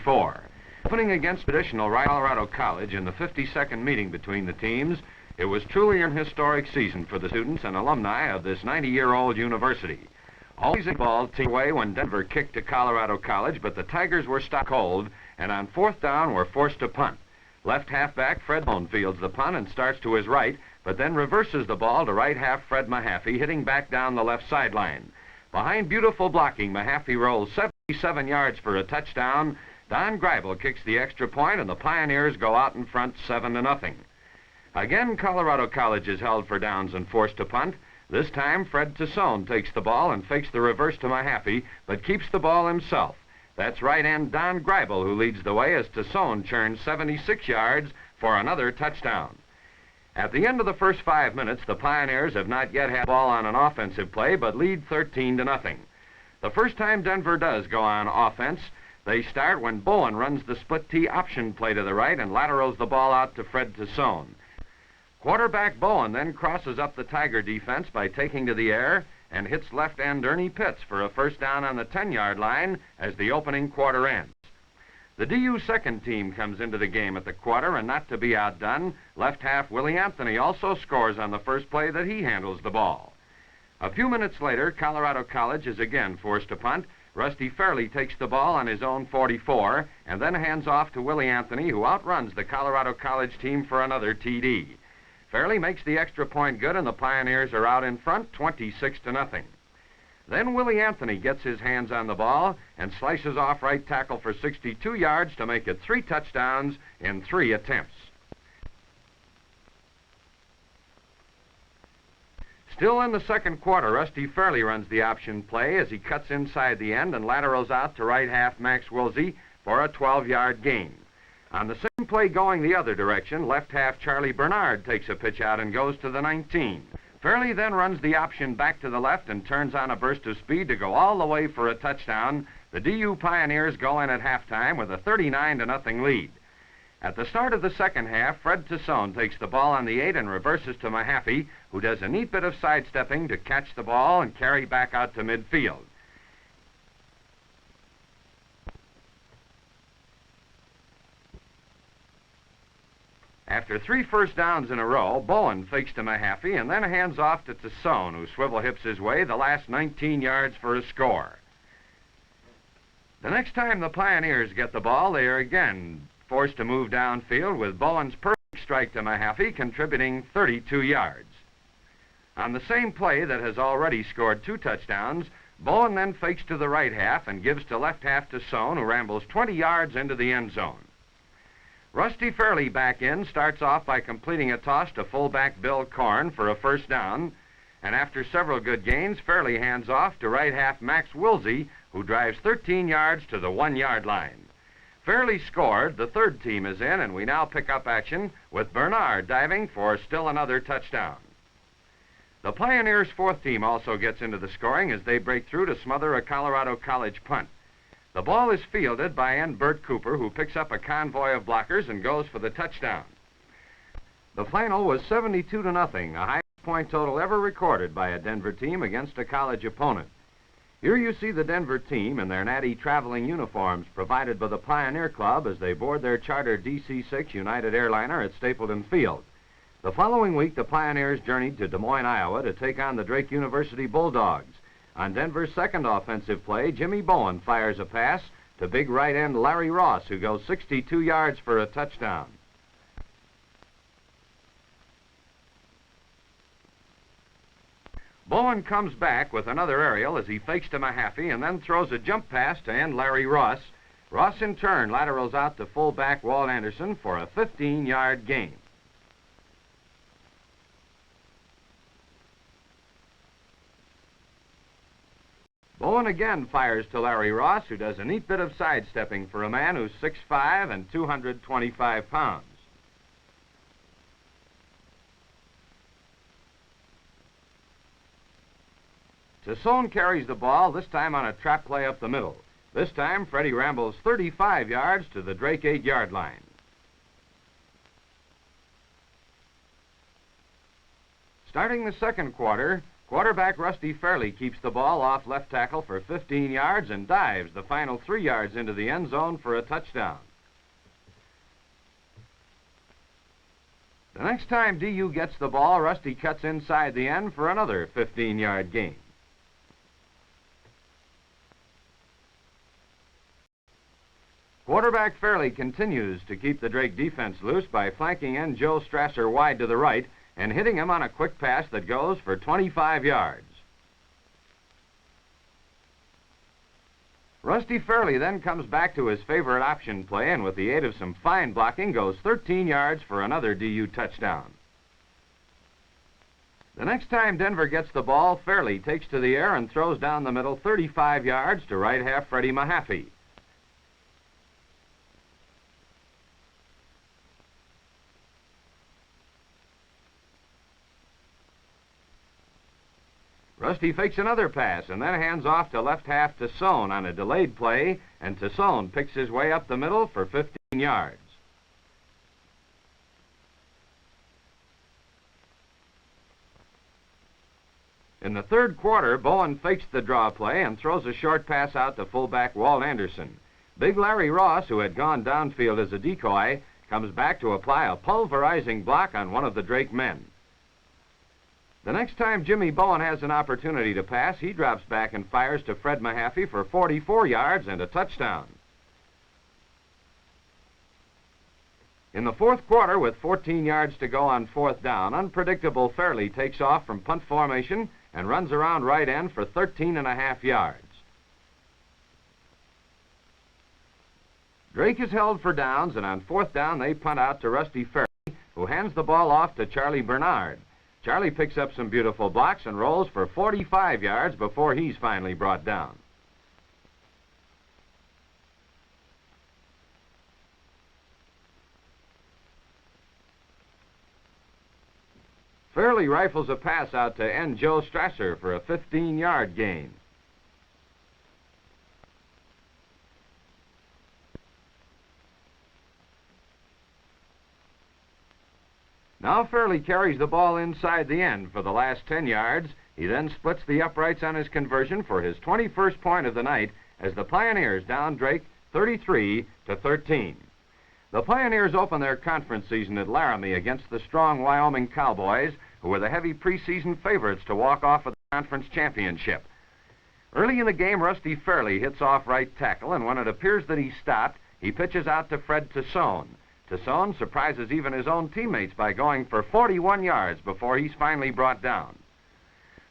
44. Opening against traditional Colorado College in the 52nd meeting between the teams, it was truly an historic season for the students and alumni of this 90-year-old university. Always a ball team away when Denver kicked to Colorado College, but the Tigers were stopped cold, and on fourth down were forced to punt. Left halfback Fred Bowen fields the punt and starts to his right, but then reverses the ball to right half Fred Mahaffey, hitting back down the left sideline. Behind beautiful blocking, Mahaffey rolls 77 yards for a touchdown. Don Greibel kicks the extra point, and the Pioneers go out in front 7-0. Again, Colorado College is held for downs and forced to punt. This time, Fred Tassone takes the ball and fakes the reverse to Mahaffey, but keeps the ball himself. That's right end Don Greibel who leads the way as Tassone churns 76 yards for another touchdown. At the end of the first 5 minutes, the Pioneers have not yet had the ball on an offensive play, but lead 13-0. The first time Denver does go on offense, they start when Bowen runs the split T option play to the right and laterals the ball out to Fred Tassone. Quarterback Bowen then crosses up the Tiger defense by taking to the air and hits left end Ernie Pitts for a first down on the 10-yard line as the opening quarter ends. The DU second team comes into the game at the quarter, and not to be outdone, left half Willie Anthony also scores on the first play that he handles the ball. A few minutes later, Colorado College is again forced to punt. Rusty Fairley takes the ball on his own 44 and then hands off to Willie Anthony, who outruns the Colorado College team for another TD. Fairley makes the extra point good, and the Pioneers are out in front 26-0. Then Willie Anthony gets his hands on the ball and slices off right tackle for 62 yards to make it 3 touchdowns in 3 attempts. Still in the second quarter, Rusty Fairley runs the option play as he cuts inside the end and laterals out to right half Max Wilsey for a 12-yard gain. On the same play going the other direction, left half Charlie Bernard takes a pitch out and goes to the 19. Fairley then runs the option back to the left and turns on a burst of speed to go all the way for a touchdown. The DU Pioneers go in at halftime with a 39-0 lead. At the start of the second half, Fred Tassone takes the ball on the 8 and reverses to Mahaffey, who does a neat bit of sidestepping to catch the ball and carry back out to midfield. After 3 first downs in a row, Bowen fakes to Mahaffey and then hands off to Tassone, who swivel hips his way the last 19 yards for a score. The next time the Pioneers get the ball, they are again forced to move downfield with Bowen's perfect strike to Mahaffey contributing 32 yards. On the same play that has already scored 2 touchdowns, Bowen then fakes to the right half and gives to left half Tassone, who rambles 20 yards into the end zone. Rusty Fairley back in starts off by completing a toss to fullback Bill Korn for a first down, and after several good gains, Fairley hands off to right half Max Wilsey, who drives 13 yards to the 1-yard line. Fairley scored, the third team is in, and we now pick up action with Bernard diving for still another touchdown. The Pioneers' fourth team also gets into the scoring as they break through to smother a Colorado College punt. The ball is fielded by end Bert Cooper, who picks up a convoy of blockers and goes for the touchdown. The final was 72-0, a highest point total ever recorded by a Denver team against a college opponent. Here you see the Denver team in their natty traveling uniforms provided by the Pioneer Club as they board their charter DC-6 United airliner at Stapleton Field. The following week, the Pioneers journeyed to Des Moines, Iowa to take on the Drake University Bulldogs. On Denver's second offensive play, Jimmy Bowen fires a pass to big right end Larry Ross, who goes 62 yards for a touchdown. Bowen comes back with another aerial as he fakes to Mahaffey and then throws a jump pass to end Larry Ross. Ross in turn laterals out to fullback Walt Anderson for a 15-yard gain. Bowen again fires to Larry Ross, who does a neat bit of sidestepping for a man who's 6'5" and 225 pounds. Tassone carries the ball, this time on a trap play up the middle. This time, Freddie rambles 35 yards to the Drake 8-yard line. Starting the second quarter, Quarterback Rusty Fairley keeps the ball off left tackle for 15 yards and dives the final 3 yards into the end zone for a touchdown. The next time DU gets the ball, Rusty cuts inside the end for another 15-yard gain. Quarterback Fairley continues to keep the Drake defense loose by flanking end Joe Strasser wide to the right and hitting him on a quick pass that goes for 25 yards. Rusty Fairley then comes back to his favorite option play and with the aid of some fine blocking goes 13 yards for another DU touchdown. The next time Denver gets the ball, Fairley takes to the air and throws down the middle 35 yards to right half Freddie Mahaffey. Rusty fakes another pass and then hands off to left half Tassone on a delayed play, and Tassone picks his way up the middle for 15 yards. In the third quarter, Bowen fakes the draw play and throws a short pass out to fullback Walt Anderson. Big Larry Ross, who had gone downfield as a decoy, comes back to apply a pulverizing block on one of the Drake men. The next time Jimmy Bowen has an opportunity to pass, he drops back and fires to Fred Mahaffey for 44 yards and a touchdown. In the fourth quarter, with 14 yards to go on fourth down, unpredictable Fairley takes off from punt formation and runs around right end for 13.5 yards. Drake is held for downs, and on fourth down they punt out to Rusty Fairley, who hands the ball off to Charlie Bernard. Charlie picks up some beautiful blocks and rolls for 45 yards before he's finally brought down. Fairley rifles a pass out to end Joe Strasser for a 15-yard gain. Now Fairley carries the ball inside the end for the last 10 yards. He then splits the uprights on his conversion for his 21st point of the night as the Pioneers down Drake 33-13. The Pioneers open their conference season at Laramie against the strong Wyoming Cowboys, who were the heavy preseason favorites to walk off with the conference championship. Early in the game, Rusty Fairley hits off right tackle, and when it appears that he's stopped, he pitches out to Fred Tassone. Tassone surprises even his own teammates by going for 41 yards before he's finally brought down.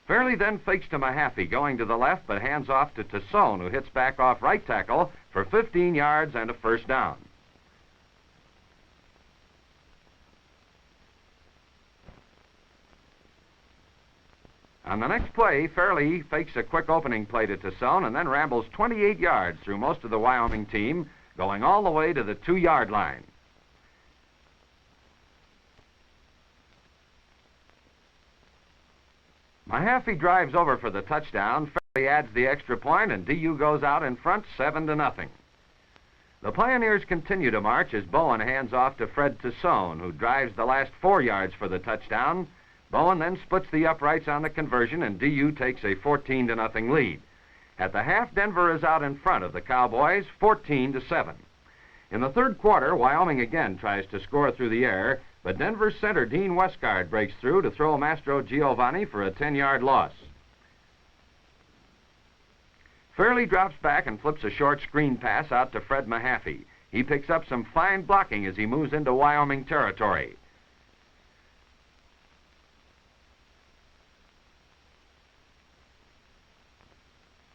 Fairley then fakes to Mahaffey, going to the left, but hands off to Tassone, who hits back off right tackle for 15 yards and a first down. On the next play, Fairley fakes a quick opening play to Tassone and then rambles 28 yards through most of the Wyoming team, going all the way to the 2-yard line. Mahaffey drives over for the touchdown. Fairley adds the extra point, and DU goes out in front 7-0. The Pioneers continue to march as Bowen hands off to Fred Tassone, who drives the last 4 yards for the touchdown. Bowen then splits the uprights on the conversion, and DU takes a 14-0 lead. At the half, Denver is out in front of the Cowboys, 14-7. In the third quarter, Wyoming again tries to score through the air, but Denver center Dean Westgard breaks through to throw Mastro Giovanni for a 10-yard loss. Fairley drops back and flips a short screen pass out to Fred Mahaffey. He picks up some fine blocking as he moves into Wyoming territory.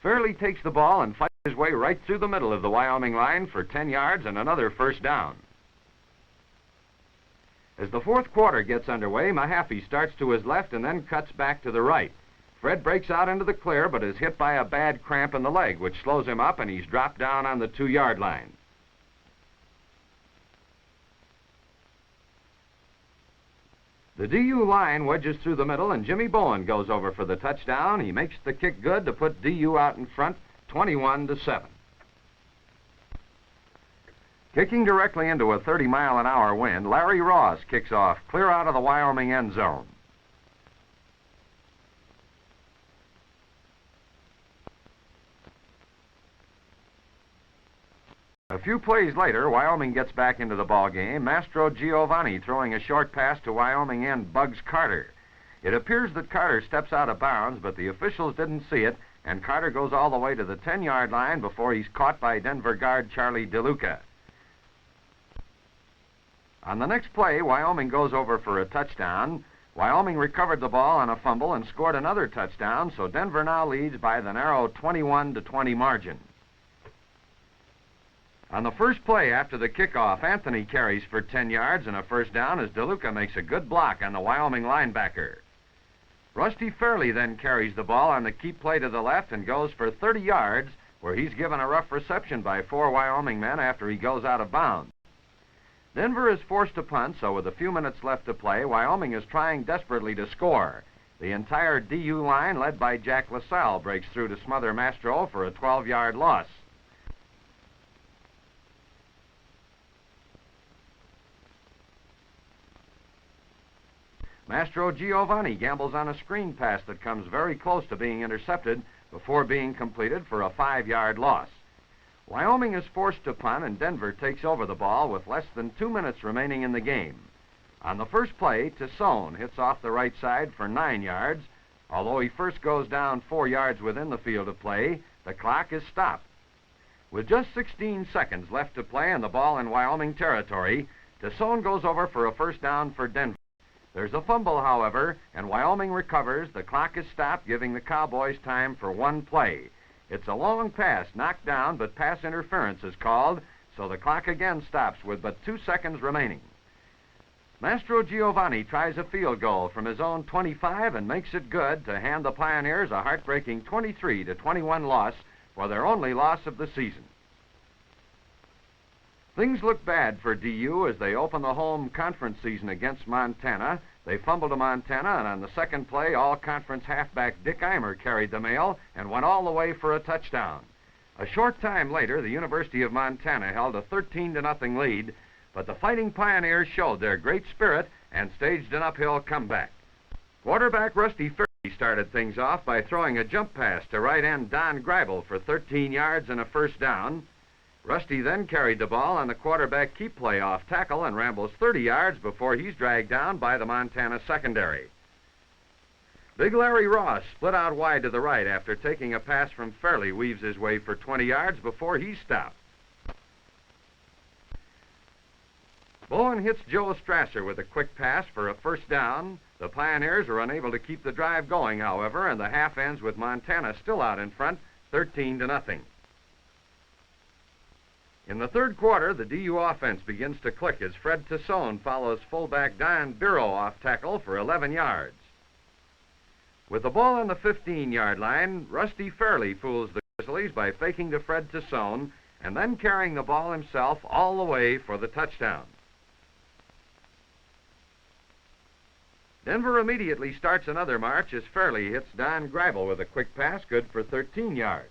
Fairley takes the ball and fights his way right through the middle of the Wyoming line for 10 yards and another first down. As the fourth quarter gets underway, Mahaffey starts to his left and then cuts back to the right. Fred breaks out into the clear but is hit by a bad cramp in the leg, which slows him up, and he's dropped down on the 2-yard line. The DU line wedges through the middle, and Jimmy Bowen goes over for the touchdown. He makes the kick good to put DU out in front, 21-7. Kicking directly into a 30-mile-an-hour wind, Larry Ross kicks off clear out of the Wyoming end zone. few plays later, Wyoming gets back into the ball game. Mastro Giovanni throwing a short pass to Wyoming end Bugs Carter. It appears that Carter steps out of bounds, but the officials didn't see it, and Carter goes all the way to the 10-yard line before he's caught by Denver guard Charlie DeLuca. On the next play, Wyoming goes over for a touchdown. Wyoming recovered the ball on a fumble and scored another touchdown, so Denver now leads by the narrow 21-20 margin. On the first play after the kickoff, Anthony carries for 10 yards and a first down as DeLuca makes a good block on the Wyoming linebacker. Rusty Fairley then carries the ball on the keep play to the left and goes for 30 yards, where he's given a rough reception by 4 Wyoming men after he goes out of bounds. Denver is forced to punt, so with a few minutes left to play, Wyoming is trying desperately to score. The entire DU line, led by Jack LaSalle, breaks through to smother Mastro for a 12-yard loss. Mastro Giovanni gambles on a screen pass that comes very close to being intercepted before being completed for a 5-yard loss. Wyoming is forced to punt, and Denver takes over the ball with less than 2 minutes remaining in the game. On the first play, Tassone hits off the right side for 9 yards. Although he first goes down 4 yards within the field of play, the clock is stopped. With just 16 seconds left to play and the ball in Wyoming territory, Tassone goes over for a first down for Denver. There's a fumble, however, and Wyoming recovers. The clock is stopped, giving the Cowboys time for one play. It's a long pass, knocked down, but pass interference is called, so the clock again stops with but 2 seconds remaining. Mastro Giovanni tries a field goal from his own 25 and makes it good to hand the Pioneers a heartbreaking 23-21 loss for their only loss of the season. Things look bad for DU as they open the home conference season against Montana. They fumbled to Montana, and on the second play, all-conference halfback Dick Eimer carried the mail and went all the way for a touchdown. A short time later, the University of Montana held a 13-0 lead, but the Fighting Pioneers showed their great spirit and staged an uphill comeback. Quarterback Rusty Fairley started things off by throwing a jump pass to right end Don Greibel for 13 yards and a first down. Rusty then carried the ball on the quarterback keep play off tackle and rambles 30 yards before he's dragged down by the Montana secondary. Big Larry Ross split out wide to the right after taking a pass from Fairley, weaves his way for 20 yards before he's stopped. Bowen hits Joe Strasser with a quick pass for a first down. The Pioneers are unable to keep the drive going, however, and the half ends with Montana still out in front, 13-0. In the third quarter, the DU offense begins to click as Fred Tassone follows fullback Don Biro off tackle for 11 yards. With the ball on the 15-yard line, Rusty Fairley fools the Grizzlies by faking to Fred Tassone and then carrying the ball himself all the way for the touchdown. Denver immediately starts another march as Fairley hits Don Greibel with a quick pass, good for 13 yards.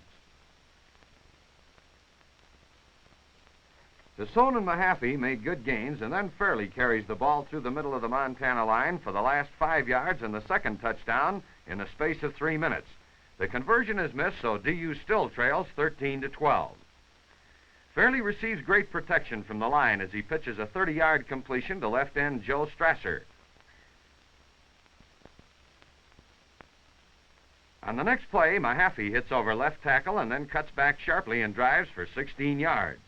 Tassone and Mahaffey made good gains, and then Fairley carries the ball through the middle of the Montana line for the last 5 yards and the second touchdown in a space of 3 minutes. The conversion is missed, so DU still trails 13-12. Fairley receives great protection from the line as he pitches a 30-yard completion to left end Joe Strasser. On the next play, Mahaffey hits over left tackle and then cuts back sharply and drives for 16 yards.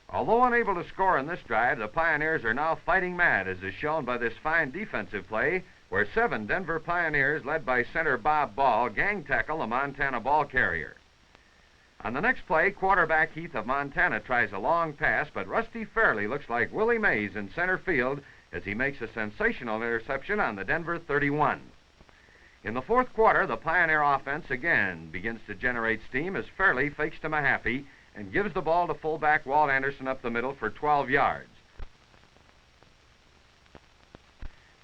Although unable to score in this drive, the Pioneers are now fighting mad, as is shown by this fine defensive play, where 7 Denver Pioneers, led by center Bob Ball, gang tackle a Montana ball carrier. On the next play, quarterback Heath of Montana tries a long pass, but Rusty Fairley looks like Willie Mays in center field as he makes a sensational interception on the Denver 31. In the fourth quarter, the Pioneer offense again begins to generate steam as Fairley fakes to Mahaffey and gives the ball to fullback Walt Anderson up the middle for 12 yards.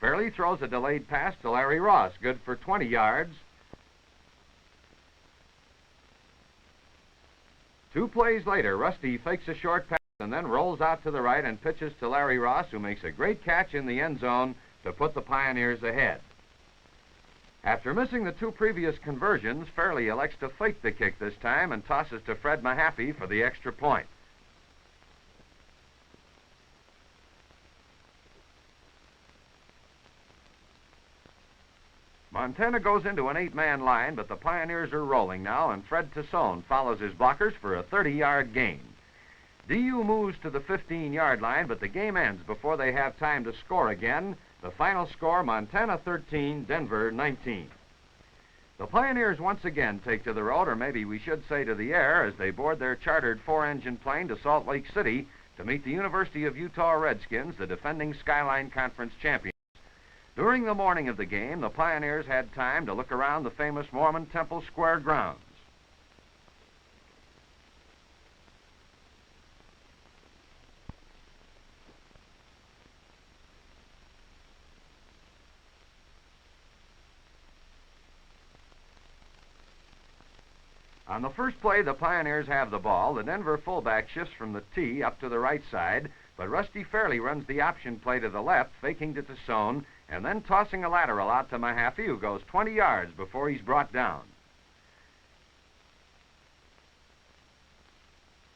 Fairley throws a delayed pass to Larry Ross, good for 20 yards. 2 plays later, Rusty fakes a short pass and then rolls out to the right and pitches to Larry Ross, who makes a great catch in the end zone to put the Pioneers ahead. After missing the two previous conversions, Fairley elects to fake the kick this time and tosses to Fred Mahaffey for the extra point. Montana goes into an 8-man line, but the Pioneers are rolling now, and Fred Tassone follows his blockers for a 30-yard gain. DU moves to the 15-yard line, but the game ends before they have time to score again. The final score, Montana 13, Denver 19. The Pioneers once again take to the road, or maybe we should say to the air, as they board their chartered 4-engine plane to Salt Lake City to meet the University of Utah Redskins, the defending Skyline Conference champions. During the morning of the game, the Pioneers had time to look around the famous Mormon Temple Square grounds. On the first play, the Pioneers have the ball. The Denver fullback shifts from the T up to the right side, but Rusty Fairley runs the option play to the left, faking to Tassone, and then tossing a lateral out to Mahaffey, who goes 20 yards before he's brought down.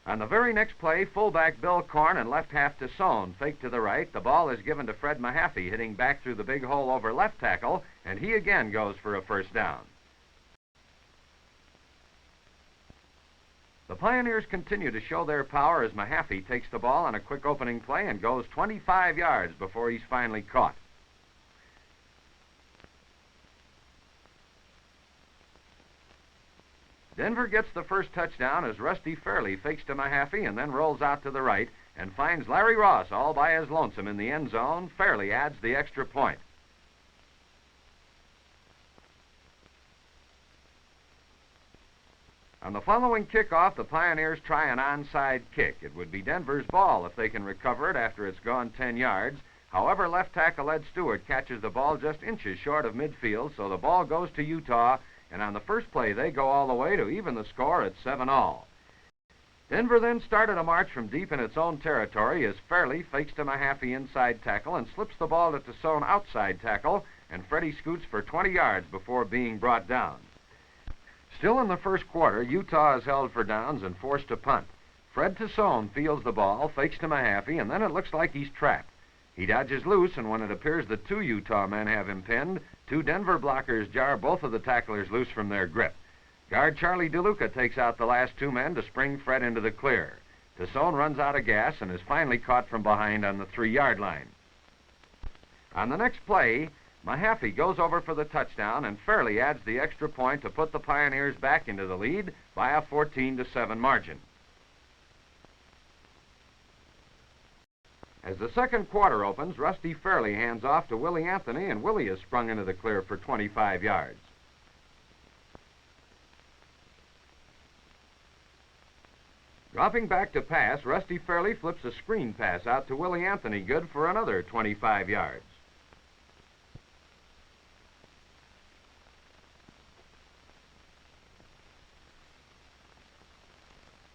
On the very next play, fullback Bill Korn and left half Tassone fake to the right. The ball is given to Fred Mahaffey, hitting back through the big hole over left tackle, and he again goes for a first down. The Pioneers continue to show their power as Mahaffey takes the ball on a quick opening play and goes 25 yards before he's finally caught. Denver gets the first touchdown as Rusty Fairley fakes to Mahaffey and then rolls out to the right and finds Larry Ross all by his lonesome in the end zone. Fairley adds the extra point. On the following kickoff, the Pioneers try an onside kick. It would be Denver's ball if they can recover it after it's gone 10 yards. However, left tackle Ed Stewart catches the ball just inches short of midfield, so the ball goes to Utah, and on the first play, they go all the way to even the score at 7-all. Denver then started a march from deep in its own territory as Fairley fakes to Mahaffey inside tackle and slips the ball to Tassone outside tackle, and Freddie scoots for 20 yards before being brought down. Still in the first quarter, Utah is held for downs and forced to punt. Fred Tassone fields the ball, fakes to Mahaffey, and then it looks like he's trapped. He dodges loose, and when it appears that two Utah men have him pinned, two Denver blockers jar both of the tacklers loose from their grip. Guard Charlie DeLuca takes out the last two men to spring Fred into the clear. Tassone runs out of gas and is finally caught from behind on the 3-yard line. On the next play, Mahaffey goes over for the touchdown, and Fairley adds the extra point to put the Pioneers back into the lead by a 14-7 margin. As the second quarter opens, Rusty Fairley hands off to Willie Anthony, and Willie is sprung into the clear for 25 yards. Dropping back to pass, Rusty Fairley flips a screen pass out to Willie Anthony, good for another 25 yards.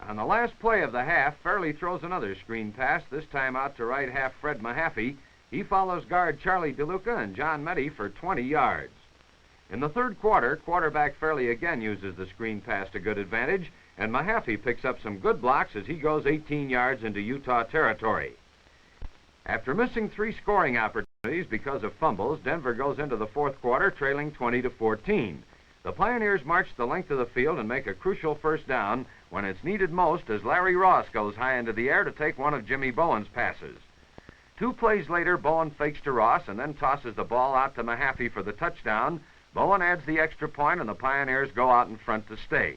On the last play of the half, Fairley throws another screen pass, this time out to right half Fred Mahaffey. He follows guard Charlie DeLuca and John Meddy for 20 yards. In the third quarter, quarterback Fairley again uses the screen pass to good advantage, and Mahaffey picks up some good blocks as he goes 18 yards into Utah territory. After missing 3 scoring opportunities because of fumbles, Denver goes into the fourth quarter trailing 20-14. The Pioneers march the length of the field and make a crucial first down when it's needed most as Larry Ross goes high into the air to take one of Jimmy Bowen's passes. 2 plays later, Bowen fakes to Ross and then tosses the ball out to Mahaffey for the touchdown. Bowen adds the extra point, and the Pioneers go out in front to stay.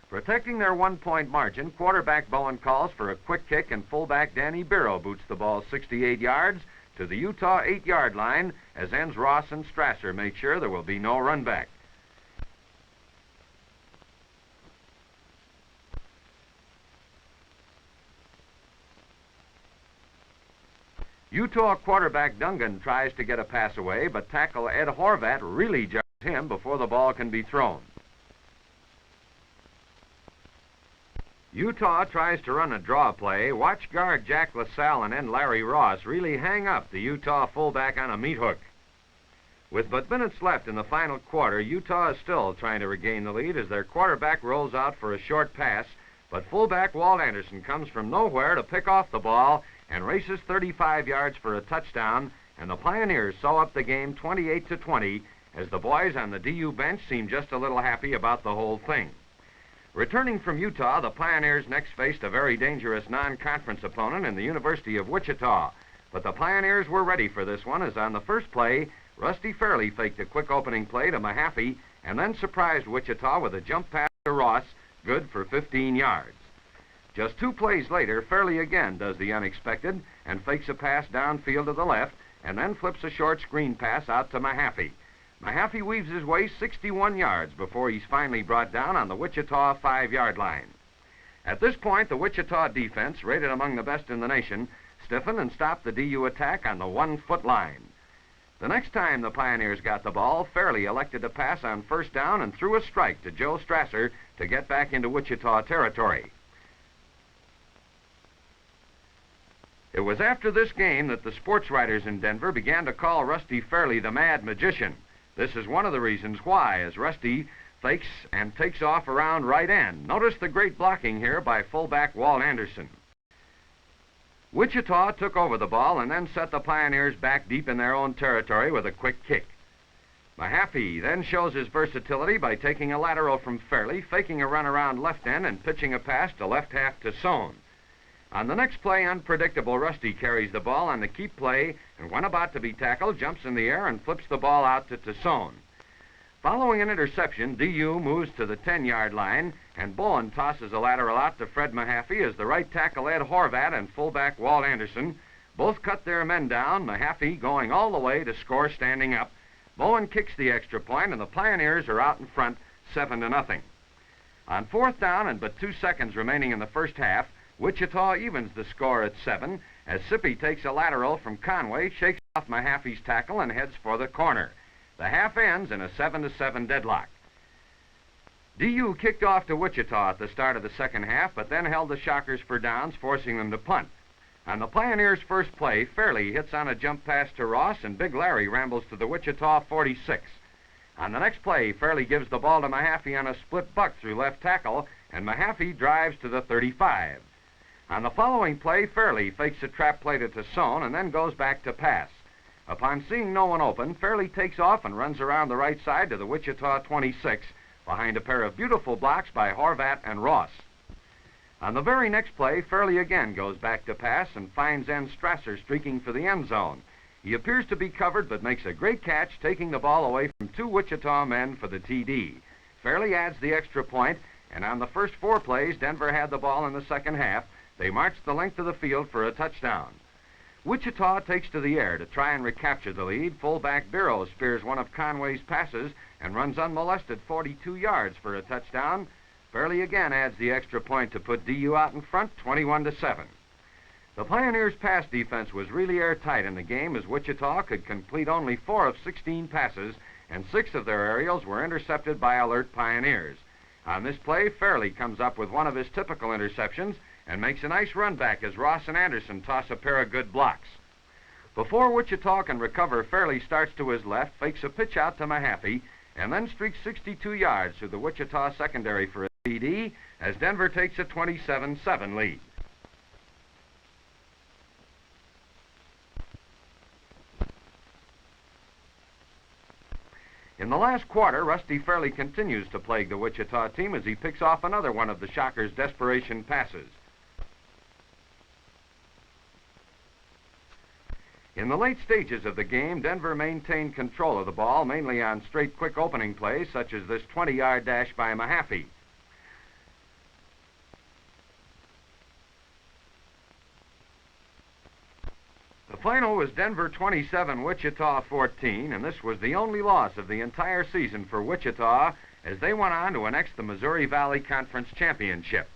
Protecting their 1-point margin, quarterback Bowen calls for a quick kick, and fullback Danny Biro boots the ball 68 yards to the Utah 8-yard line as ends Ross and Strasser make sure there will be no run back. Utah quarterback Dungan tries to get a pass away, but tackle Ed Horvat really jars him before the ball can be thrown. Utah tries to run a draw play. Watch guard Jack LaSalle and end Larry Ross really hang up the Utah fullback on a meat hook. With but minutes left in the final quarter, Utah is still trying to regain the lead as their quarterback rolls out for a short pass, but fullback Walt Anderson comes from nowhere to pick off the ball and races 35 yards for a touchdown, and the Pioneers sew up the game 28-20 as the boys on the DU bench seem just a little happy about the whole thing. Returning from Utah, the Pioneers next faced a very dangerous non-conference opponent in the University of Wichita, but the Pioneers were ready for this one as on the first play, Rusty Fairley faked a quick opening play to Mahaffey and then surprised Wichita with a jump pass to Ross, good for 15 yards. Just 2 plays later, Fairley again does the unexpected and fakes a pass downfield to the left and then flips a short screen pass out to Mahaffey. Mahaffey weaves his way 61 yards before he's finally brought down on the Wichita 5-yard line. At this point, the Wichita defense, rated among the best in the nation, stiffened and stopped the DU attack on the 1-foot line. The next time the Pioneers got the ball, Fairley elected to pass on first down and threw a strike to Joe Strasser to get back into Wichita territory. It was after this game that the sports writers in Denver began to call Rusty Fairley the Mad Magician. This is one of the reasons why, as Rusty fakes and takes off around right end. Notice the great blocking here by fullback Walt Anderson. Wichita took over the ball and then set the Pioneers back deep in their own territory with a quick kick. Mahaffey then shows his versatility by taking a lateral from Fairley, faking a run around left end and pitching a pass to left half to Sohn. On the next play, unpredictable Rusty carries the ball on the keep play and when about to be tackled, jumps in the air and flips the ball out to Sohn. Following an interception, DU moves to the 10-yard line, and Bowen tosses a lateral out to Fred Mahaffey as the right tackle Ed Horvat and fullback Walt Anderson both cut their men down, Mahaffey going all the way to score standing up. Bowen kicks the extra point, and the Pioneers are out in front 7-0. On 4th down and but 2 seconds remaining in the first half, Wichita evens the score at 7 as Sippy takes a lateral from Conway, shakes off Mahaffey's tackle, and heads for the corner. The half ends in a 7-7 deadlock. DU kicked off to Wichita at the start of the second half, but then held the Shockers for downs, forcing them to punt. On the Pioneers' first play, Fairley hits on a jump pass to Ross, and Big Larry rambles to the Wichita 46. On the next play, Fairley gives the ball to Mahaffey on a split buck through left tackle, and Mahaffey drives to the 35. On the following play, Fairley fakes a trap play to Sohn and then goes back to pass. Upon seeing no one open, Fairley takes off and runs around the right side to the Wichita 26, behind a pair of beautiful blocks by Horvat and Ross. On the very next play, Fairley again goes back to pass and finds Strasser streaking for the end zone. He appears to be covered but makes a great catch, taking the ball away from 2 Wichita men for the TD. Fairley adds the extra point, and on the first 4 plays, Denver had the ball in the second half. They marched the length of the field for a touchdown. Wichita takes to the air to try and recapture the lead. Fullback Biro spears one of Conway's passes and runs unmolested 42 yards for a touchdown. Fairley again adds the extra point to put DU out in front, 21-7. The Pioneers' pass defense was really airtight in the game as Wichita could complete only 4 of 16 passes, and 6 of their aerials were intercepted by alert Pioneers. On this play, Fairley comes up with one of his typical interceptions and makes a nice run back as Ross and Anderson toss a pair of good blocks. Before Wichita can recover, Fairley starts to his left, fakes a pitch out to Mahaffey, and then streaks 62 yards through the Wichita secondary for a TD as Denver takes a 27-7 lead. In the last quarter, Rusty Fairley continues to plague the Wichita team as he picks off another one of the Shockers' desperation passes. In the late stages of the game, Denver maintained control of the ball, mainly on straight quick opening plays, such as this 20-yard dash by Mahaffey. The final was Denver 27, Wichita 14, and this was the only loss of the entire season for Wichita as they went on to annex the Missouri Valley Conference Championship.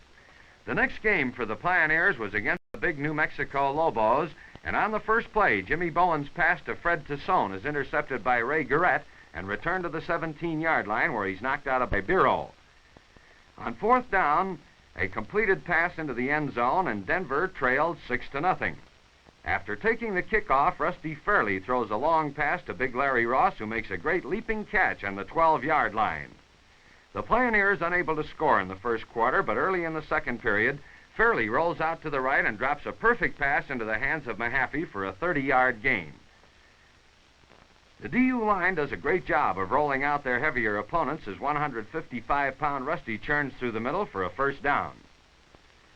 The next game for the Pioneers was against the big New Mexico Lobos, and on the first play, Jimmy Bowen's pass to Fred Tassone is intercepted by Ray Garrett and returned to the 17-yard line where he's knocked out by Biro. On 4th down, a completed pass into the end zone, and Denver trailed 6-0. After taking the kickoff, Rusty Fairley throws a long pass to Big Larry Ross, who makes a great leaping catch on the 12-yard line. The Pioneers unable to score in the first quarter, but early in the second period, Fairley rolls out to the right and drops a perfect pass into the hands of Mahaffey for a 30-yard gain. The DU line does a great job of rolling out their heavier opponents as 155-pound Rusty churns through the middle for a first down.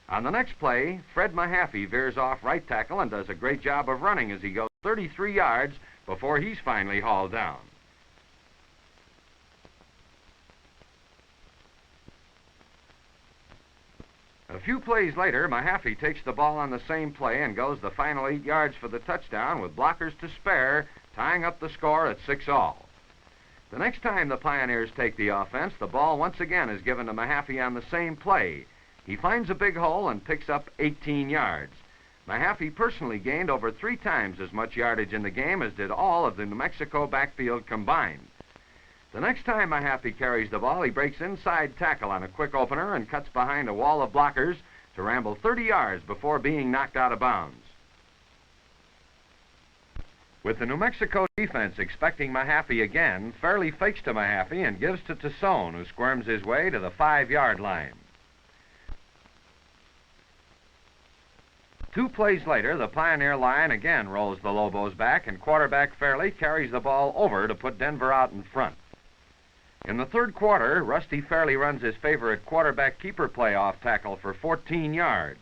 On the next play, Fred Mahaffey veers off right tackle and does a great job of running as he goes 33 yards before he's finally hauled down. A few plays later, Mahaffey takes the ball on the same play and goes the final 8 yards for the touchdown with blockers to spare, tying up the score at 6-all. The next time the Pioneers take the offense, the ball once again is given to Mahaffey on the same play. He finds a big hole and picks up 18 yards. Mahaffey personally gained over 3 times as much yardage in the game as did all of the New Mexico backfield combined. The next time Mahaffey carries the ball, he breaks inside tackle on a quick opener and cuts behind a wall of blockers to ramble 30 yards before being knocked out of bounds. With the New Mexico defense expecting Mahaffey again, Fairley fakes to Mahaffey and gives to Tassone, who squirms his way to the 5-yard line. 2 plays later, the Pioneer line again rolls the Lobos back, and quarterback Fairley carries the ball over to put Denver out in front. In the third quarter, Rusty Fairley runs his favorite quarterback keeper playoff tackle for 14 yards.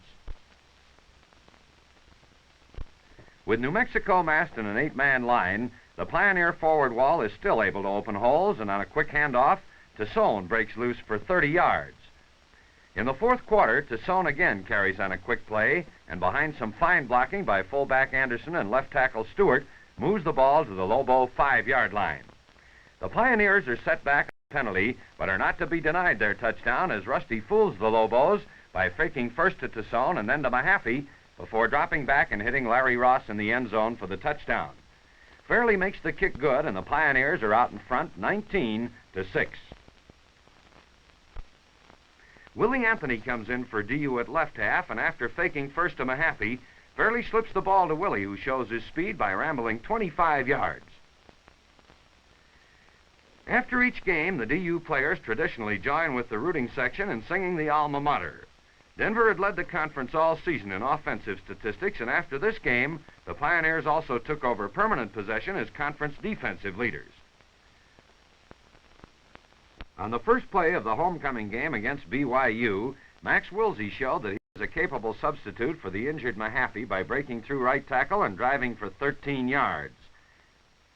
With New Mexico massed in an 8-man line, the Pioneer forward wall is still able to open holes, and on a quick handoff, Tassone breaks loose for 30 yards. In the fourth quarter, Tassone again carries on a quick play, and behind some fine blocking by fullback Anderson and left tackle Stewart, moves the ball to the Lobo 5-yard line. The Pioneers are set back on a penalty, but are not to be denied their touchdown as Rusty fools the Lobos by faking first to Tassone and then to Mahaffey before dropping back and hitting Larry Ross in the end zone for the touchdown. Fairley makes the kick good, and the Pioneers are out in front 19-6. Willie Anthony comes in for DU at left half, and after faking first to Mahaffey, Fairley slips the ball to Willie, who shows his speed by rambling 25 yards. After each game, the DU players traditionally join with the rooting section in singing the alma mater. Denver had led the conference all season in offensive statistics, and after this game, the Pioneers also took over permanent possession as conference defensive leaders. On the first play of the homecoming game against BYU, Max Wilsey showed that he was a capable substitute for the injured Mahaffey by breaking through right tackle and driving for 13 yards.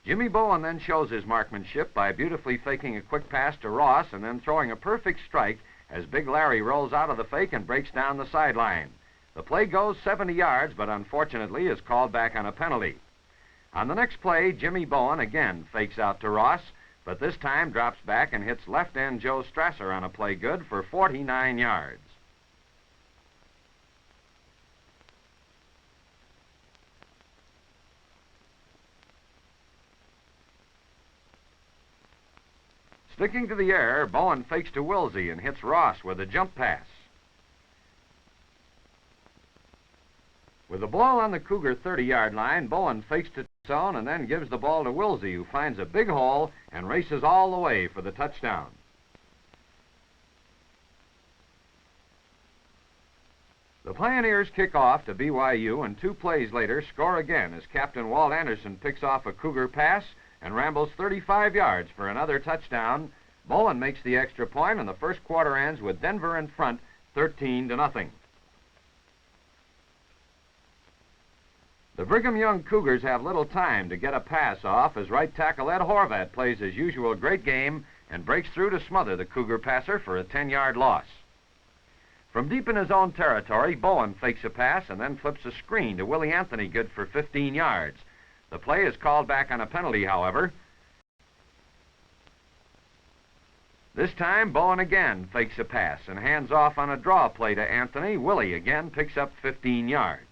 Jimmy Bowen then shows his marksmanship by beautifully faking a quick pass to Ross and then throwing a perfect strike as Big Larry rolls out of the fake and breaks down the sideline. The play goes 70 yards, but unfortunately is called back on a penalty. On the next play, Jimmy Bowen again fakes out to Ross, but this time drops back and hits left end Joe Strasser on a play good for 49 yards. Sticking to the air, Bowen fakes to Wilsey and hits Ross with a jump pass. With the ball on the Cougar 30-yard line, Bowen fakes to Tassone and then gives the ball to Wilsey, who finds a big hole and races all the way for the touchdown. The Pioneers kick off to BYU, and 2 plays later score again as Captain Walt Anderson picks off a Cougar pass and rambles 35 yards for another touchdown. Bowen makes the extra point, and the first quarter ends with Denver in front 13-0. The Brigham Young Cougars have little time to get a pass off as right tackle Ed Horvat plays his usual great game and breaks through to smother the Cougar passer for a 10-yard loss. From deep in his own territory, Bowen fakes a pass and then flips a screen to Willie Anthony, good for 15 yards. The play is called back on a penalty, however. This time, Bowen again fakes a pass and hands off on a draw play to Anthony. Willie again picks up 15 yards.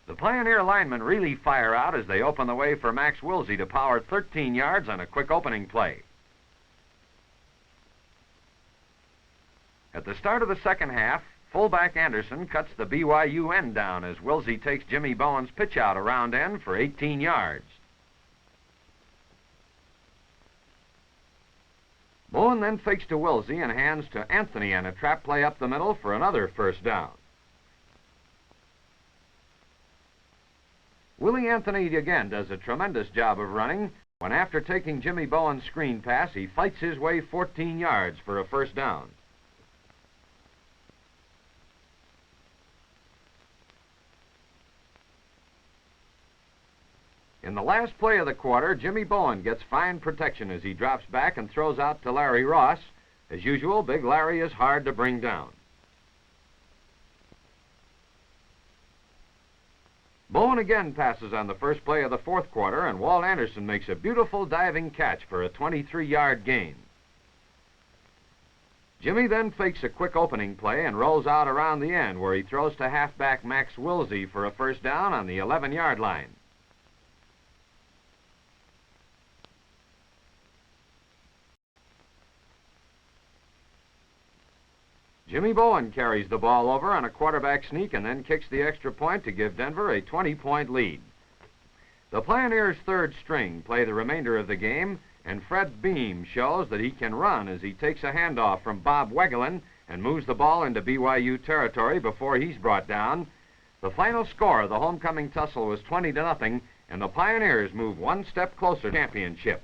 The Pioneer linemen really fire out as they open the way for Max Wilsey to power 13 yards on a quick opening play. At the start of the second half, Fullback Anderson cuts the BYU end down as Wilsey takes Jimmy Bowen's pitch out around end for 18 yards. Bowen then fakes to Wilsey and hands to Anthony on a trap play up the middle for another first down. Willie Anthony again does a tremendous job of running when, after taking Jimmy Bowen's screen pass, he fights his way 14 yards for a first down. In the last play of the quarter, Jimmy Bowen gets fine protection as he drops back and throws out to Larry Ross. As usual, Big Larry is hard to bring down. Bowen again passes on the first play of the fourth quarter, and Walt Anderson makes a beautiful diving catch for a 23-yard gain. Jimmy then fakes a quick opening play and rolls out around the end, where he throws to halfback Max Wilsey for a first down on the 11-yard line. Jimmy Bowen carries the ball over on a quarterback sneak and then kicks the extra point to give Denver a 20-point lead. The Pioneers' third string play the remainder of the game, and Fred Beam shows that he can run as he takes a handoff from Bob Wegelin and moves the ball into BYU territory before he's brought down. The final score of the homecoming tussle was 20-0, and the Pioneers move one step closer to championship.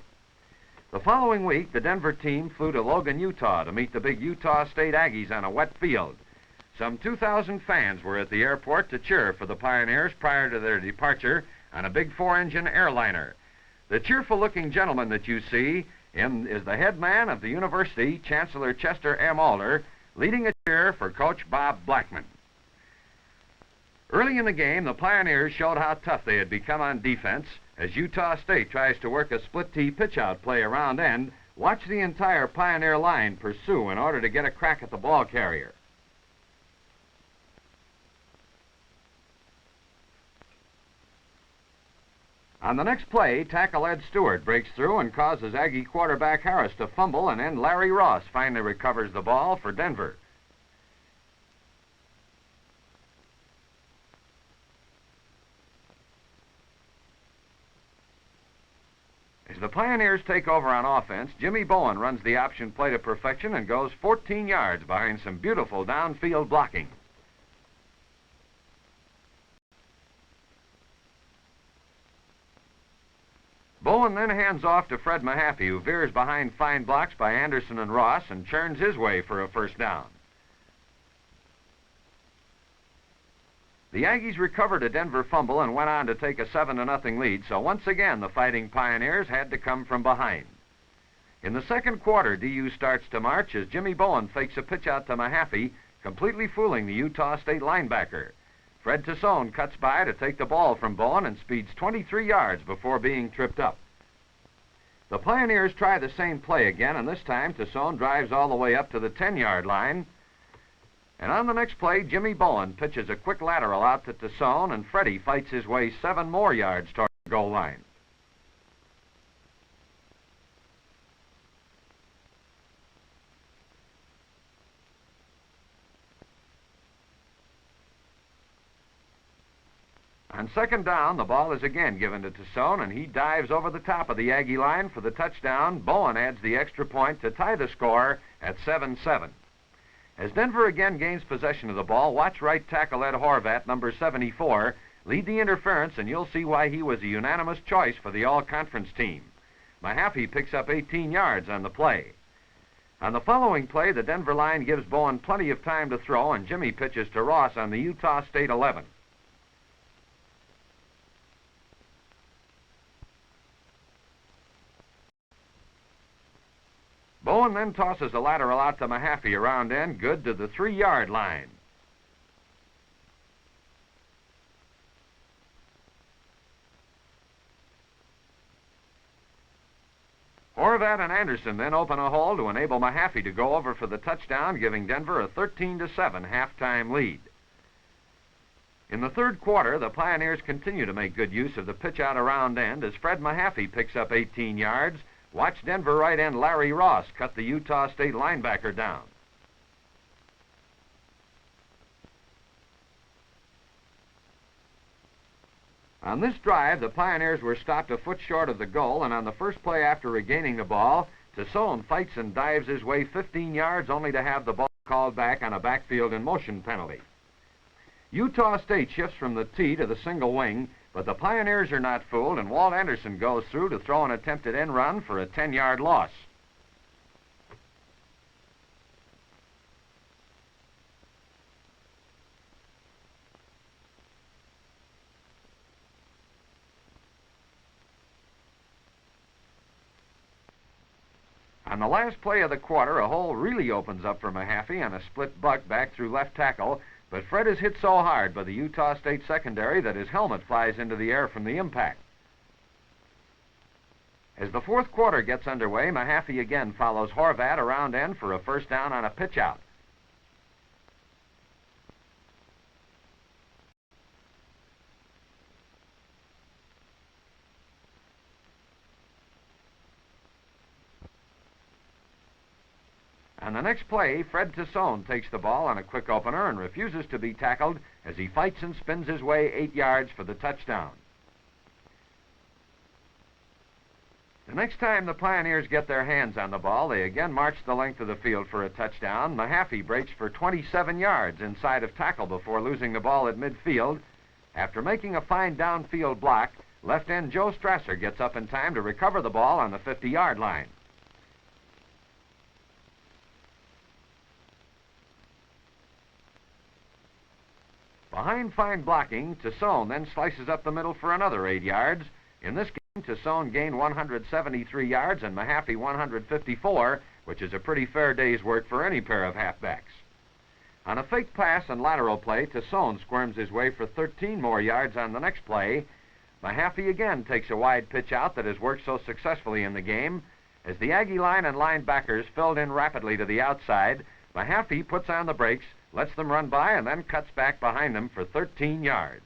The following week, the Denver team flew to Logan, Utah to meet the big Utah State Aggies on a wet field. Some 2,000 fans were at the airport to cheer for the Pioneers prior to their departure on a big 4-engine airliner. The cheerful-looking gentleman that you see is the head man of the university, Chancellor Chester M. Alder, leading a cheer for Coach Bob Blackman. Early in the game, the Pioneers showed how tough they had become on defense. As Utah State tries to work a split-tee pitch-out play around end, watch the entire Pioneer line pursue in order to get a crack at the ball carrier. On the next play, tackle Ed Stewart breaks through and causes Aggie quarterback Harris to fumble, and then Larry Ross finally recovers the ball for Denver. As the Pioneers take over on offense, Jimmy Bowen runs the option play to perfection and goes 14 yards behind some beautiful downfield blocking. Bowen then hands off to Fred Mahaffey, who veers behind fine blocks by Anderson and Ross and churns his way for a first down. The Aggies recovered a Denver fumble and went on to take a 7-0 lead, so once again the Fighting Pioneers had to come from behind. In the second quarter, DU starts to march as Jimmy Bowen fakes a pitch out to Mahaffey, completely fooling the Utah State linebacker. Fred Tassone cuts by to take the ball from Bowen and speeds 23 yards before being tripped up. The Pioneers try the same play again, and this time Tassone drives all the way up to the 10-yard line. And on the next play, Jimmy Bowen pitches a quick lateral out to Tassone, and Freddie fights his way 7 more yards toward the goal line. On second down, the ball is again given to Tassone, and he dives over the top of the Aggie line for the touchdown. Bowen adds the extra point to tie the score at 7-7. As Denver again gains possession of the ball, watch right tackle Ed Horvat, number 74, lead the interference, and you'll see why he was a unanimous choice for the all-conference team. Mahaffey picks up 18 yards on the play. On the following play, the Denver line gives Bowen plenty of time to throw, and Jimmy pitches to Ross on the Utah State 11. Bowen then tosses a lateral out to Mahaffey around end, good to the 3-yard line. Horvat and Anderson then open a hole to enable Mahaffey to go over for the touchdown, giving Denver a 13-7 halftime lead. In the third quarter, the Pioneers continue to make good use of the pitch out around end as Fred Mahaffey picks up 18 yards. Watch Denver right end Larry Ross cut the Utah State linebacker down. On this drive, the Pioneers were stopped a foot short of the goal, and on the first play after regaining the ball, Tassone fights and dives his way 15 yards only to have the ball called back on a backfield in motion penalty. Utah State shifts from the tee to the single wing, but the Pioneers are not fooled, and Walt Anderson goes through to throw an attempted end run for a 10-yard loss. On the last play of the quarter, a hole really opens up for Mahaffey on a split buck back through left tackle, but Fred is hit so hard by the Utah State secondary that his helmet flies into the air from the impact. As the fourth quarter gets underway, Mahaffey again follows Horvat around end for a first down on a pitch out. On the next play, Fred Tassone takes the ball on a quick opener and refuses to be tackled as he fights and spins his way 8 yards for the touchdown. The next time the Pioneers get their hands on the ball, they again march the length of the field for a touchdown. Mahaffey breaks for 27 yards inside of tackle before losing the ball at midfield. After making a fine downfield block, left end Joe Strasser gets up in time to recover the ball on the 50-yard line. Behind fine blocking, Tassone then slices up the middle for another 8 yards. In this game, Tassone gained 173 yards and Mahaffey 154, which is a pretty fair day's work for any pair of halfbacks. On a fake pass and lateral play, Tassone squirms his way for 13 more yards on the next play. Mahaffey again takes a wide pitch out that has worked so successfully in the game. As the Aggie line and linebackers filled in rapidly to the outside, Mahaffey puts on the brakes, lets them run by, and then cuts back behind them for 13 yards.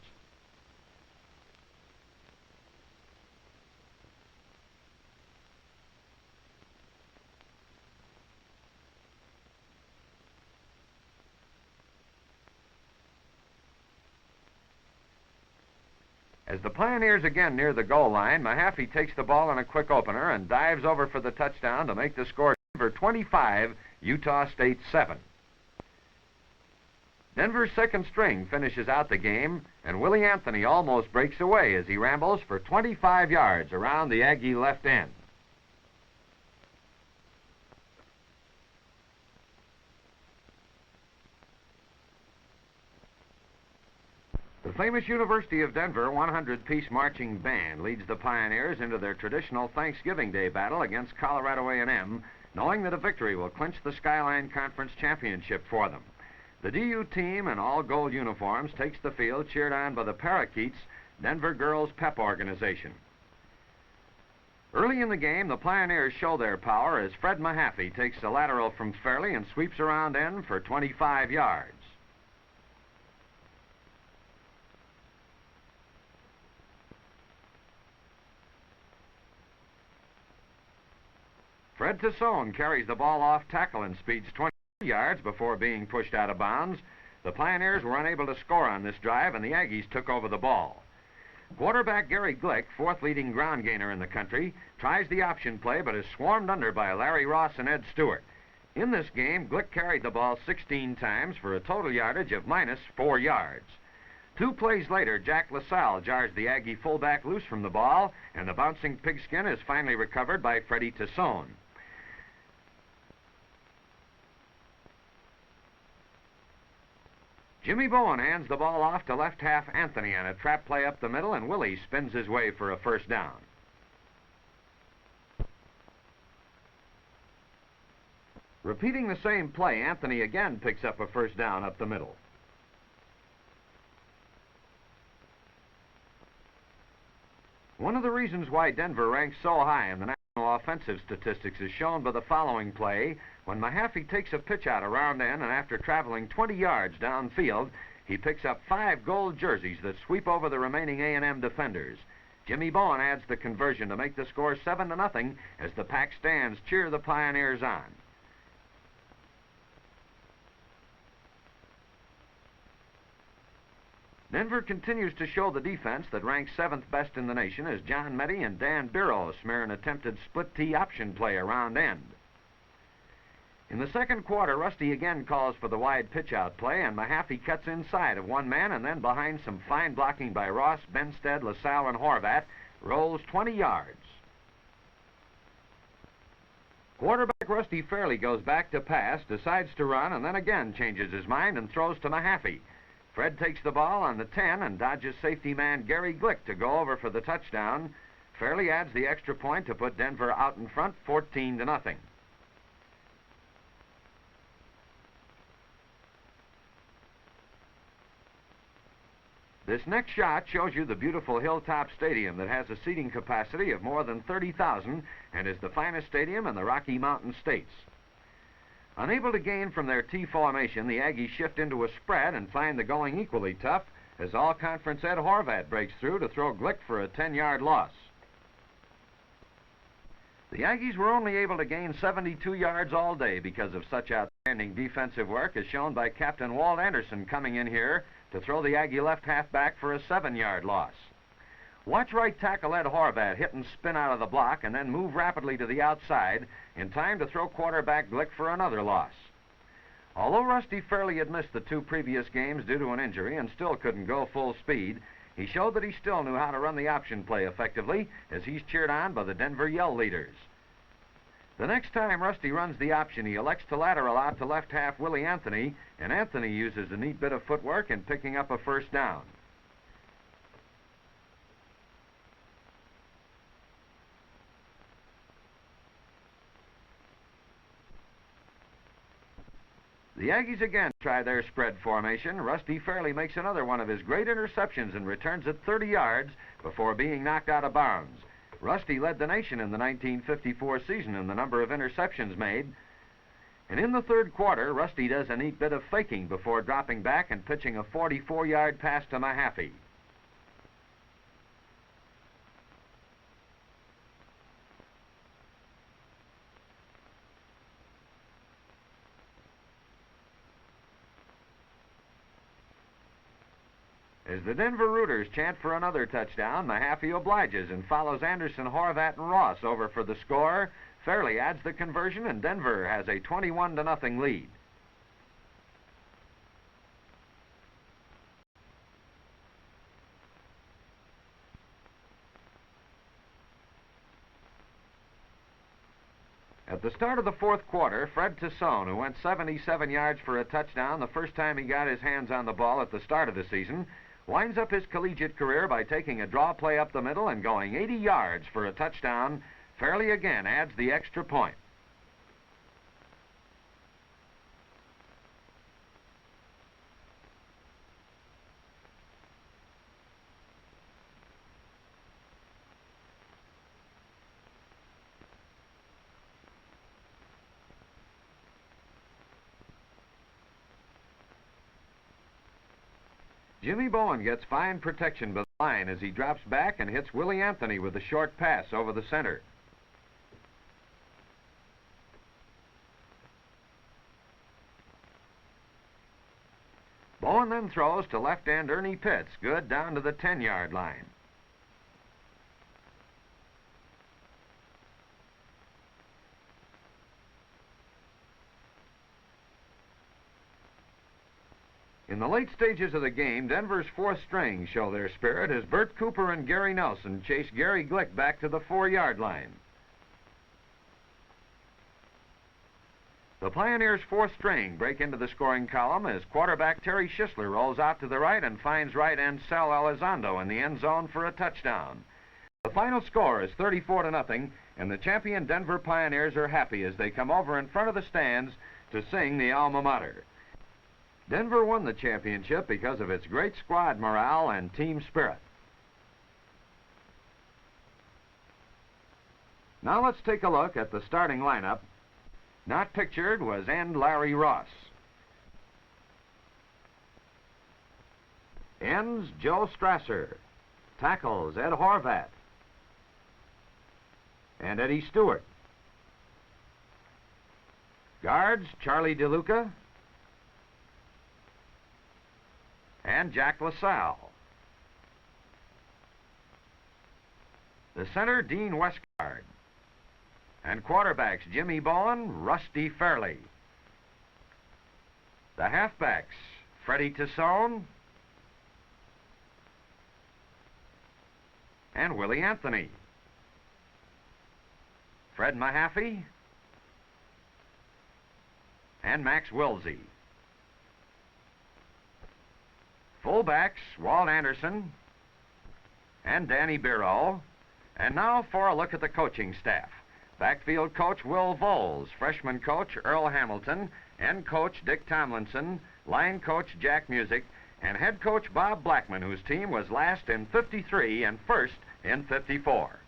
As the Pioneers again near the goal line, Mahaffey takes the ball on a quick opener and dives over for the touchdown to make the score Denver 25, Utah State 7. Denver's second string finishes out the game, and Willie Anthony almost breaks away as he rambles for 25 yards around the Aggie left end. The famous University of Denver 100-piece marching band leads the Pioneers into their traditional Thanksgiving Day battle against Colorado A&M, knowing that a victory will clinch the Skyline Conference Championship for them. The DU team in all gold uniforms takes the field, cheered on by the Parakeets, Denver Girls Pep Organization. Early in the game, the Pioneers show their power as Fred Mahaffey takes the lateral from Fairley and sweeps around end for 25 yards. Fred Tassone carries the ball off tackle and speeds 20 yards before being pushed out of bounds. The Pioneers were unable to score on this drive, and the Aggies took over the ball. Quarterback Gary Glick, fourth leading ground gainer in the country, tries the option play but is swarmed under by Larry Ross and Ed Stewart. In this game, Glick carried the ball 16 times for a total yardage of -4 yards. 2 plays later, Jack LaSalle jars the Aggie fullback loose from the ball, and the bouncing pigskin is finally recovered by Freddie Tassone. Jimmy Bowen hands the ball off to left half Anthony on a trap play up the middle, and Willie spins his way for a first down. Repeating the same play, Anthony again picks up a first down up the middle. One of the reasons why Denver ranks so high in the national offensive statistics is shown by the following play. When Mahaffey takes a pitch out around end, and after traveling 20 yards downfield, he picks up 5 gold jerseys that sweep over the remaining A&M defenders. Jimmy Bowen adds the conversion to make the score 7-0 as the packed stands cheer the Pioneers on. Denver continues to show the defense that ranks 7th best in the nation as John Meddy and Dan Biro smear an attempted split tee option play around end. In the second quarter, Rusty again calls for the wide pitch-out play, and Mahaffey cuts inside of one man and then behind some fine blocking by Ross, Benstead, LaSalle, and Horvat, rolls 20 yards. Quarterback Rusty Fairley goes back to pass, decides to run, and then again changes his mind and throws to Mahaffey. Fred takes the ball on the 10 and dodges safety man Gary Glick to go over for the touchdown. Fairley adds the extra point to put Denver out in front, 14-0. This next shot shows you the beautiful Hilltop Stadium that has a seating capacity of more than 30,000 and is the finest stadium in the Rocky Mountain states. Unable to gain from their T formation, the Aggies shift into a spread and find the going equally tough as all-conference Ed Horvat breaks through to throw Glick for a 10-yard loss. The Aggies were only able to gain 72 yards all day because of such outstanding defensive work as shown by Captain Walt Anderson coming in here to throw the Aggie left halfback for a 7-yard loss. Watch right tackle Ed Horvat hit and spin out of the block and then move rapidly to the outside in time to throw quarterback Glick for another loss. Although Rusty Fairley had missed the 2 previous games due to an injury and still couldn't go full speed, he showed that he still knew how to run the option play effectively as he's cheered on by the Denver Yell leaders. The next time Rusty runs the option, he elects to lateral out to left half Willie Anthony, and Anthony uses a neat bit of footwork in picking up a first down. The Aggies again try their spread formation. Rusty Fairley makes another one of his great interceptions and returns it 30 yards before being knocked out of bounds. Rusty led the nation in the 1954 season in the number of interceptions made. And in the third quarter, Rusty does a neat bit of faking before dropping back and pitching a 44-yard pass to Mahaffey. As the Denver Rooters chant for another touchdown, Mahaffey obliges and follows Anderson, Horvat, and Ross over for the score. Fairley adds the conversion, and Denver has a 21-0 lead. At the start of the fourth quarter, Fred Tassone, who went 77 yards for a touchdown the first time he got his hands on the ball at the start of the season, winds up his collegiate career by taking a draw play up the middle and going 80 yards for a touchdown. Fairley again adds the extra point. Jimmy Bowen gets fine protection by the line as he drops back and hits Willie Anthony with a short pass over the center. Bowen then throws to left end Ernie Pitts, good down to the 10-yard line. In the late stages of the game, Denver's fourth string show their spirit as Bert Cooper and Gary Nelson chase Gary Glick back to the 4-yard line. The Pioneers' fourth string break into the scoring column as quarterback Terry Schisler rolls out to the right and finds right end Sal Elizondo in the end zone for a touchdown. The final score is 34-0, and the champion Denver Pioneers are happy as they come over in front of the stands to sing the alma mater. Denver won the championship because of its great squad morale and team spirit. Now let's take a look at the starting lineup. Not pictured was end Larry Ross. Ends Joe Strasser. Tackles Ed Horvat and Eddie Stewart. Guards Charlie DeLuca and Jack LaSalle. The center, Dean Westgard. And quarterbacks, Jimmy Bowen, Rusty Fairley. The halfbacks, Freddie Tassone and Willie Anthony. Fred Mahaffey and Max Wilsey. Fullbacks, Walt Anderson and Danny Biro. And now for a look at the coaching staff. Backfield coach Will Voles, freshman coach Earl Hamilton, end coach Dick Tomlinson, line coach Jack Music, and head coach Bob Blackman, whose team was last in '53 and first in '54.